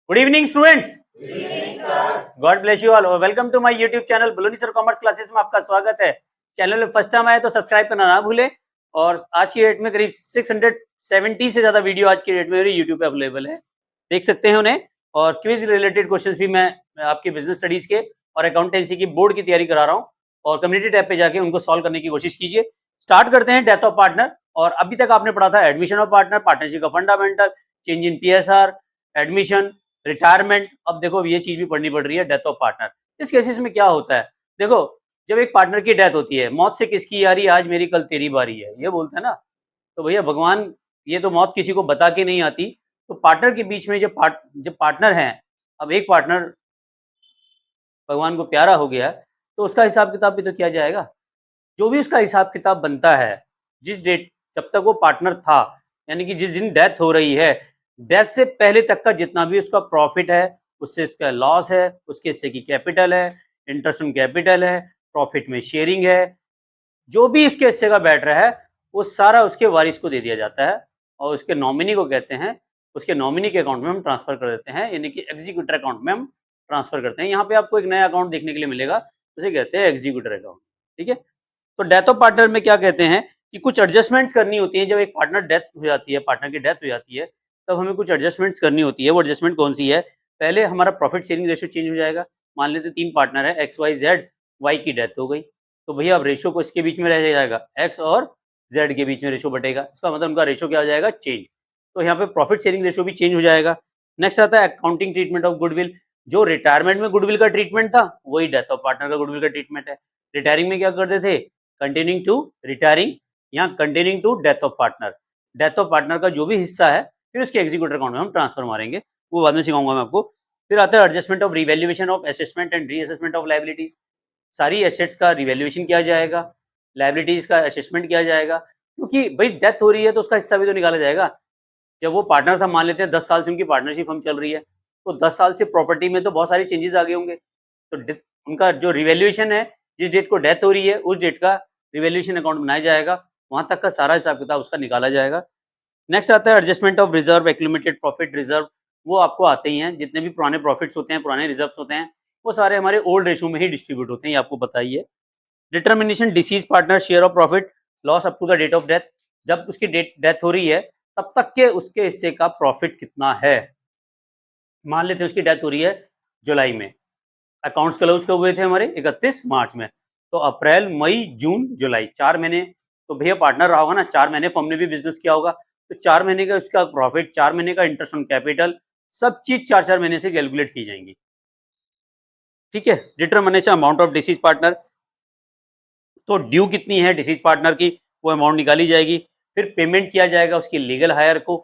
Good evening, students. God bless you all. Welcome to my YouTube channel बलोनी sir commerce classes में आपका स्वागत है। Channel में first time आए तो सब्सक्राइब करना ना भूले। और आज की डेट में करीब 670 से ज्यादा वीडियो आज की डेट में मेरे YouTube पे अवेलेबल है, देख सकते हैं उन्हें। और क्विज रिलेटेड क्वेश्चंस भी मैं आपके बिजनेस स्टडीज के और अकाउंटेंसी की बोर्ड की तैयारी करा रहा हूँ, और कम्युनिटी टैब पे जाके उनको सॉल्व करने की कोशिश कीजिए। स्टार्ट करते हैं डेथ ऑफ पार्टनर। और अभी तक आपने पढ़ा था एडमिशन ऑफ पार्टनर, पार्टनरशिप का fundamental, change in PSR, admission, retirement. अब देखो ये चीज भी पढ़नी पड़ रही है, डेथ ऑफ पार्टनर। इस केसेस में क्या होता है, देखो जब एक पार्टनर की डेथ होती है, मौत से किसकी यारी, आज मेरी कल तेरी बारी है, ये बोलते हैं ना। तो भैया भगवान, ये तो मौत किसी को बता के नहीं आती। तो पार्टनर के बीच में जब पार्टनर हैं, अब एक पार्टनर भगवान को प्यारा हो गया, तो उसका हिसाब किताब भी तो किया जाएगा। जो भी उसका हिसाब किताब बनता है, जिस डेट जब तक वो पार्टनर था, यानी कि जिस दिन डेथ हो रही है, डेथ से पहले तक का जितना भी उसका प्रॉफिट है, उससे इसका लॉस है, उसके हिस्से की कैपिटल है, इंटरेस्ट ऑन कैपिटल है, प्रॉफिट में शेयरिंग है, जो भी इसके हिस्से का बैठ रहा है, वो सारा उसके वारिस को दे दिया जाता है। और उसके नॉमिनी को कहते हैं, उसके नॉमिनी के अकाउंट में हम ट्रांसफर कर देते हैं, यानी कि एग्जीक्यूटर अकाउंट में हम ट्रांसफर करते हैं। यहाँ पे आपको एक नया अकाउंट देखने के लिए मिलेगा, उसे कहते हैं एग्जीक्यूटर अकाउंट। ठीक है। तो डेथ ऑफ पार्टनर में क्या कहते हैं कि कुछ एडजस्टमेंट्स करनी होती है। जब एक पार्टनर डेथ हो जाती है, पार्टनर की डेथ हो जाती है, तब हमें कुछ एडजस्टमेंट्स करनी होती है। वो एडजस्टमेंट कौन सी है? पहले हमारा प्रॉफिट शेयरिंग रेशियो चेंज हो जाएगा। मान लेते 3 पार्टनर है, XYZ, Y की डेथ हो गई, तो भैया अब रेशियो को इसके बीच में रह जाएगा, X और Z के बीच में रेशियो बटेगा। इसका मतलब उनका रेशियो क्या हो जाएगा? चेंज। तो यहाँ पे प्रॉफिट शेयरिंग रेशियो भी चेंज हो जाएगा। नेक्स्ट आता है अकाउंटिंग ट्रीटमेंट ऑफ गुडविल। जो रिटायरमेंट में गुडविल का ट्रीटमेंट था, वही डेथ ऑफ पार्टनर का गुडविल का ट्रीटमेंट है। रिटायरिंग में क्या करते थे? कंटिन्यूइंग टू रिटायरिंग, यहाँ continuing to death of partner. Death of partner का जो भी हिस्सा है, फिर उसके एग्जीक्यूटर अकाउंट में हम ट्रांसफर मारेंगे, वो बाद में सिखाऊंगा मैं आपको। फिर आता है adjustment of revaluation of assessment and reassessment of liabilities. सारी एसेट्स का रिवैल्यूएशन किया जाएगा, लायबिलिटीज का असेसमेंट किया जाएगा, क्योंकि भाई डेथ हो रही है तो उसका हिस्सा भी तो निकाला जाएगा। जब वो पार्टनर था, मान लेते हैं 10 साल से उनकी पार्टनरशिप हम चल रही है, तो 10 साल से प्रॉपर्टी में तो बहुत सारे चेंजेस आ गए होंगे। तो उनका जो रिवैल्यूएशन है, जिस डेट को डेथ हो रही है, उस डेट का रिवैल्यूएशन अकाउंट बनाया जाएगा, वहां तक का सारा हिसाब किताब उसका निकाला जाएगा। नेक्स्ट आता है adjustment of reserve, accumulated profit reserve. वो आपको आते ही हैं, जितने भी पुराने प्रॉफिट्स होते हैं, पुराने रिजर्व्स होते हैं, वो सारे हमारे ओल्ड रेशियो में ही डिस्ट्रीब्यूट होते हैं, ये आपको पता ही है। Determination deceased partner share of profit loss up to the date of death. जब उसकी डेथ हो रही है, तब तक के उसके हिस्से का प्रॉफिट कितना है। मान लेते हैं उसकी डेथ हो रही है जुलाई में, अकाउंट्स क्लोज कब हुए थे हमारे? 31 मार्च में। तो अप्रैल, मई, जून, जुलाई, 4 महीने तो भैया पार्टनर रहा होगा ना, 4 महीने फर्म ने भी बिजनेस किया होगा, तो 4 महीने का उसका प्रॉफिट, 4 महीने का इंटरेस्ट ऑन कैपिटल, सब चीज 4-4 महीने से कैलकुलेट की जाएंगी। ठीक है। Determination amount of disease partner, तो ड्यू कितनी है डिसीज पार्टनर की, वो अमाउंट निकाली जाएगी। फिर पेमेंट किया जाएगा उसकी लीगल हायर को।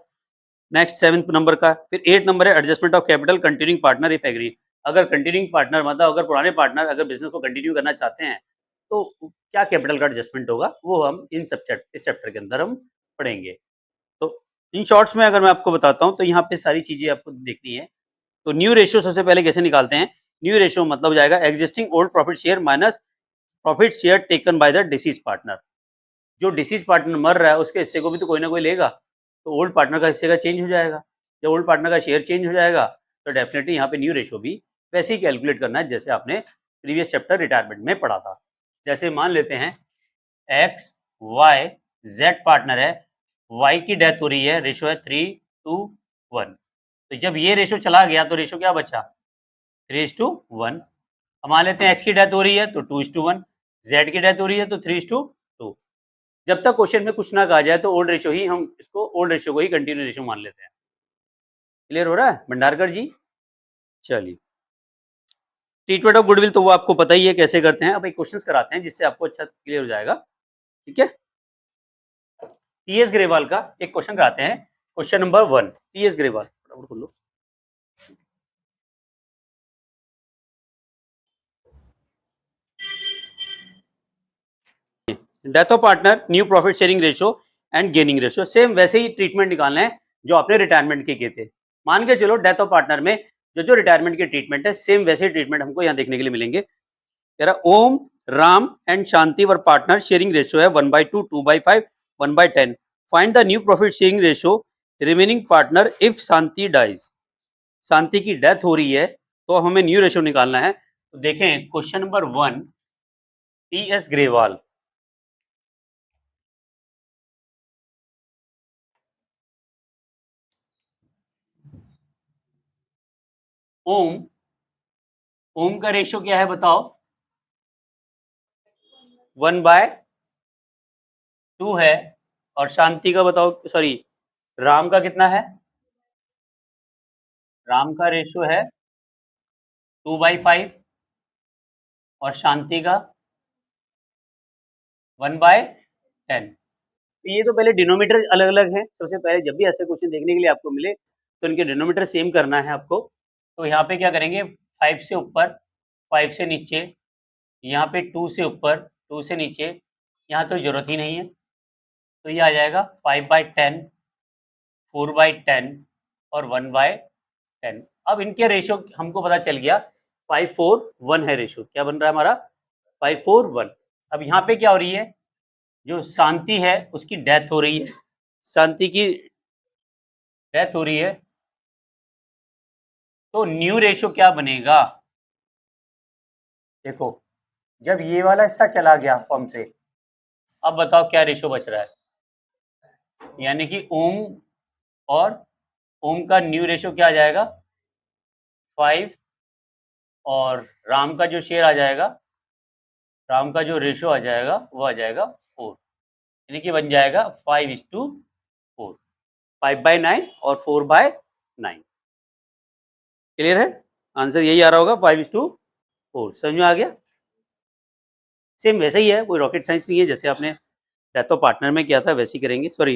नेक्स्ट 7 नंबर का। फिर 8 नंबर है adjustment of capital continuing partner if agree. अगर कंटिन्यूइंग पार्टनर, मतलब अगर पुराने पार्टनर अगर बिजनेस को कंटिन्यू करना चाहते हैं, तो क्या कैपिटल का एडजस्टमेंट होगा, वो हम इस चैप्टर के अंदर हम पढ़ेंगे। तो इन शॉर्ट्स में अगर मैं आपको बताता हूँ, तो यहाँ पे सारी चीजें आपको देखनी है। तो न्यू रेशियो सबसे पहले कैसे निकालते हैं? न्यू रेशियो मतलब हो जाएगा existing old profit share minus profit share taken by the disease partner. जो डिसीज पार्टनर मर रहा है, उसके हिस्से को भी तो कोई ना कोई लेगा, तो ओल्ड पार्टनर का हिस्से का चेंज हो जाएगा। जब ओल्ड पार्टनर का शेयर चेंज हो जाएगा, तो डेफिनेटली यहाँ पे न्यू रेशियो भी वैसे ही कैलकुलेट करना है, जैसे आपने प्रीवियस चैप्टर रिटायरमेंट में पढ़ा था। जैसे मान लेते हैं XYZ पार्टनर है, Y की डेथ हो रही है, रेशियो है 3:1। तो जब ये रेशियो चला गया, तो रेशियो क्या बचा? 3:1। मान लेते हैं X की डेथ हो रही है तो 2:1, Z की डेथ हो रही है तो 3:2। जब तक क्वेश्चन में कुछ ना कहा जाए, तो ओल्ड रेशियो ही हम इसको, ओल्ड रेशियो को ही कंटिन्यू रेशियो मान लेते हैं। क्लियर हो रहा है भंडारकर जी? चलिए, ट्रीटमेंट ऑफ गुडविल तो वो आपको पता ही है कैसे करते हैं। अब एक क्वेश्चंस कराते हैं, जिससे आपको अच्छा क्लियर हो जाएगा। ठीक है। TS ग्रेवाल का एक क्वेश्चन कराते हैं, क्वेश्चन नंबर 1। TS ग्रेवाल, फटाफट खोल लो। Death of partner, new profit sharing ratio and gaining ratio. Same वैसे ही ट्रीटमेंट निकालना है जो आपने रिटायरमेंट के किए थे। मान के चलो डेथ ऑफ पार्टनर में जो रिटायरमेंट के ट्रीटमेंट है, सेम वैसे ही ट्रीटमेंट हमको यहाँ देखने के लिए मिलेंगे। कह रहा Om, Ram and Shanti were partner, sharing ratio है 1/2, 2/5, 1/10। Find the new profit sharing ratio remaining partner if Shanti dies. Shanti की डेथ हो रही है, तो हमें न्यू रेशियो निकालना है। तो देखें क्वेश्चन नंबर 1, टी.एस. ग्रेवाल। ओम का रेशियो क्या है बताओ? 1/2 है। और शांति का बताओ, सॉरी राम का कितना है? राम का रेशियो है 2/5 और शांति का 1/10। तो ये तो पहले डिनोमीटर अलग अलग है। सबसे पहले जब भी ऐसे क्वेश्चन देखने के लिए आपको मिले तो इनके डिनोमीटर सेम करना है आपको। तो यहाँ पे क्या करेंगे, 5 से ऊपर, 5 से नीचे, यहाँ पे 2 से ऊपर, 2 से नीचे, यहाँ तो जरूरत ही नहीं है। तो ये आ जाएगा 5/10, 4/10 और 1/10। अब इनके रेशियो हमको पता चल गया, 5:4:1 है रेशियो। क्या बन रहा है हमारा? 5:4:1। अब यहाँ पे क्या हो रही है, जो शांति है उसकी डेथ हो रही है, शांति की डेथ हो रही है। तो न्यू रेशियो क्या बनेगा? देखो, जब ये वाला हिस्सा चला गया फॉर्म से, अब बताओ क्या रेशियो बच रहा है? यानी कि ओम और ओम का न्यू रेशियो क्या आ जाएगा? 5। और राम का जो शेयर आ जाएगा, राम का जो रेशियो आ जाएगा वो आ जाएगा 4। यानी कि बन जाएगा 5:4, 5/9 और 4/9। क्लियर है? आंसर यही आ रहा होगा, 5:4। समझ में आ गया? सेम वैसे ही है, कोई रॉकेट साइंस नहीं है। जैसे आपने डेथ ऑफ पार्टनर में किया था वैसे ही करेंगे, सॉरी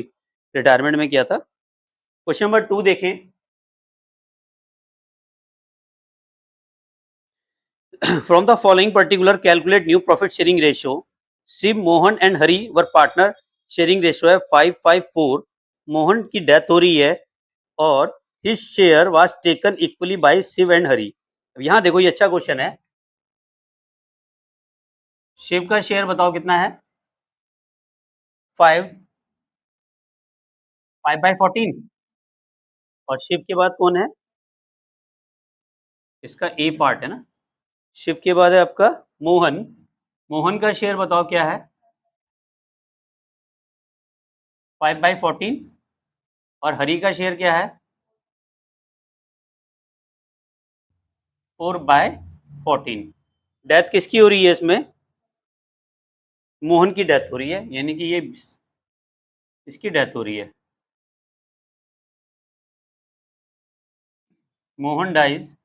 रिटायरमेंट में किया था। क्वेश्चन नंबर 2 देखें। From the following particular calculate new profit sharing ratio. Shiv, Mohan and Hari were partner, sharing ratio है 5:4। मोहन की डेथ हो रही है और his share was taken equally by Shiv and Hari. अब यहाँ देखो, ये अच्छा क्वेश्चन है। शिव का शेयर बताओ कितना है? 5/14। और शिव के बाद कौन है? इसका ए पार्ट है ना। शिव के बाद है आपका मोहन। मोहन का शेयर बताओ क्या है? 5/14। और हरी का शेयर क्या है? 4/14। डेथ किसकी हो रही है इसमें? मोहन की डेथ हो रही है, यानी कि ये इसकी डेथ हो रही है। मोहन डाइज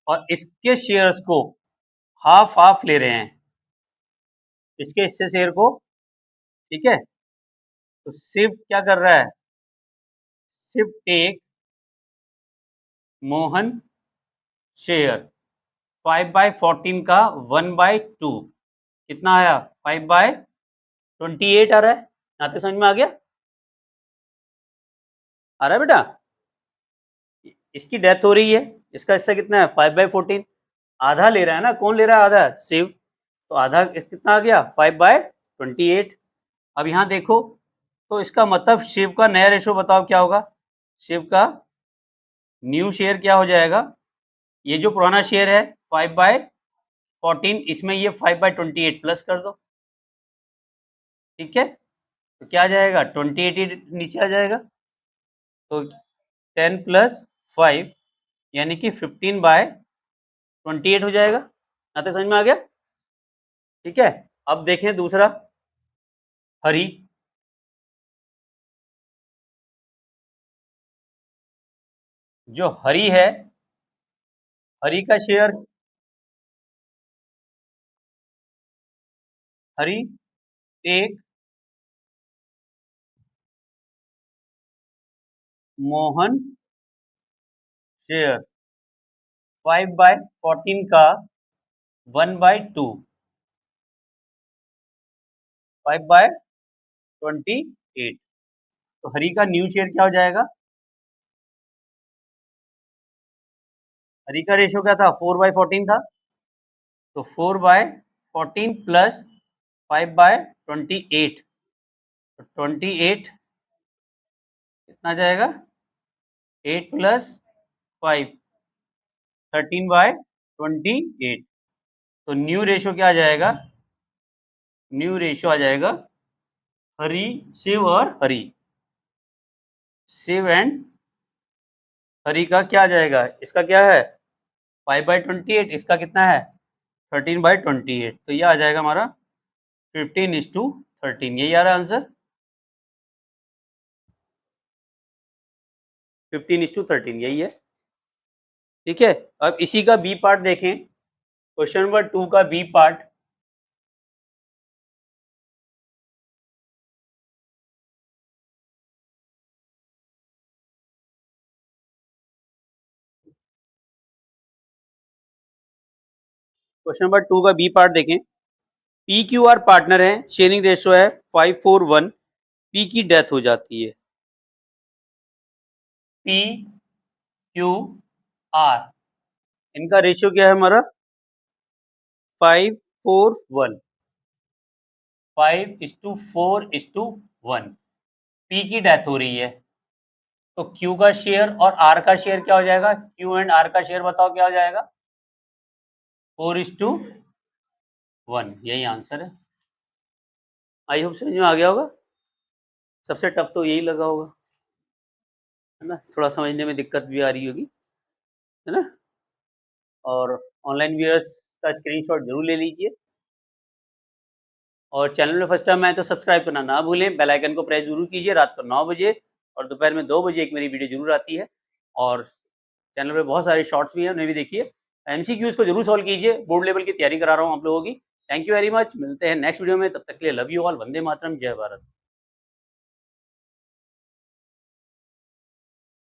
और इसके शेयर्स को हाफ हाफ ले रहे हैं, इसके हिस्से शेयर को। ठीक है, तो शिव क्या कर रहा है? शिव टेक मोहन शेयर 5/14 का 1/2 कितना आया? 5/28 आ रहा है। यहाँ तक समझ में आ गया? आ रहा है बेटा? इसकी डेथ हो रही है, इसका हिस्सा कितना है? 5/14। आधा ले रहा है ना, कौन ले रहा है आधा? शिव। तो आधा कितना आ गया? 5/28। अब यहाँ देखो, तो इसका मतलब शिव का नया रेशो बताओ क्या होगा? शिव का न्यू शेयर क्या हो जाएगा? ये जो पुराना शेयर है 5/14, इसमें ये 5/28 प्लस कर दो। ठीक है, तो क्या आ जाएगा? 28 नीचे आ जाएगा। तो 10 + 5 यानी कि 15/28 हो जाएगा। यहाँ तक समझ में आ गया? ठीक है, अब देखें दूसरा, हरी। जो हरी है, हरी का शेयर, हरी एक मोहन शेयर 5/14 का 1/2, 5/28। तो हरी का न्यू शेयर क्या हो जाएगा? हरी का रेशियो क्या था? 4/14 था। तो 4/14 प्लस 5/28, तो 28 कितना जाएगा? 8 + 5, 13/28। तो न्यू रेशो क्या आ जाएगा? न्यू रेशो आ जाएगा हरी, शिव और हरी। शिव एंड हरी का क्या आ जाएगा? इसका क्या है 5/28, इसका कितना है 13/28। तो ये आ जाएगा हमारा 15:13। यही आ रहा है आंसर, 15:13 यही है। ठीक है, अब इसी का बी पार्ट देखें, क्वेश्चन नंबर 2 का बी पार्ट। क्वेश्चन नंबर 2 का बी पार्ट देखें। पी क्यू आर पार्टनर है, शेयरिंग रेशो है 5:4:1। पी की डेथ हो जाती है। पी क्यू आर, इनका रेशियो क्या है हमारा 5:4:1। 5:4:1। पी की डेथ हो रही है, तो क्यू का शेयर और आर का शेयर क्या हो जाएगा? क्यू एंड आर का शेयर बताओ क्या हो जाएगा? 4:1। यही आंसर है। आई होप समझ में आ गया होगा। सबसे टफ तो यही लगा होगा, है ना? थोड़ा समझने में दिक्कत भी आ रही होगी, है ना? और ऑनलाइन व्यूअर्स का स्क्रीनशॉट जरूर ले लीजिए, और चैनल में फर्स्ट टाइम आए तो सब्सक्राइब करना ना भूलें। बेल आइकन को प्रेस जरूर कीजिए। रात को 9 बजे और दोपहर में 2 बजे एक मेरी वीडियो जरूर आती है, और चैनल पे बहुत सारे शॉर्ट्स भी हैं, उन्हें भी देखिए। एमसीक्यूज को जरूर सॉल्व कीजिए, बोर्ड लेवल की तैयारी करा रहा हूँ आप लोगों की। थैंक यू वेरी मच, मिलते हैं नेक्स्ट वीडियो में। तब तक के लिए love you all, Vande Mataram, जय भारत।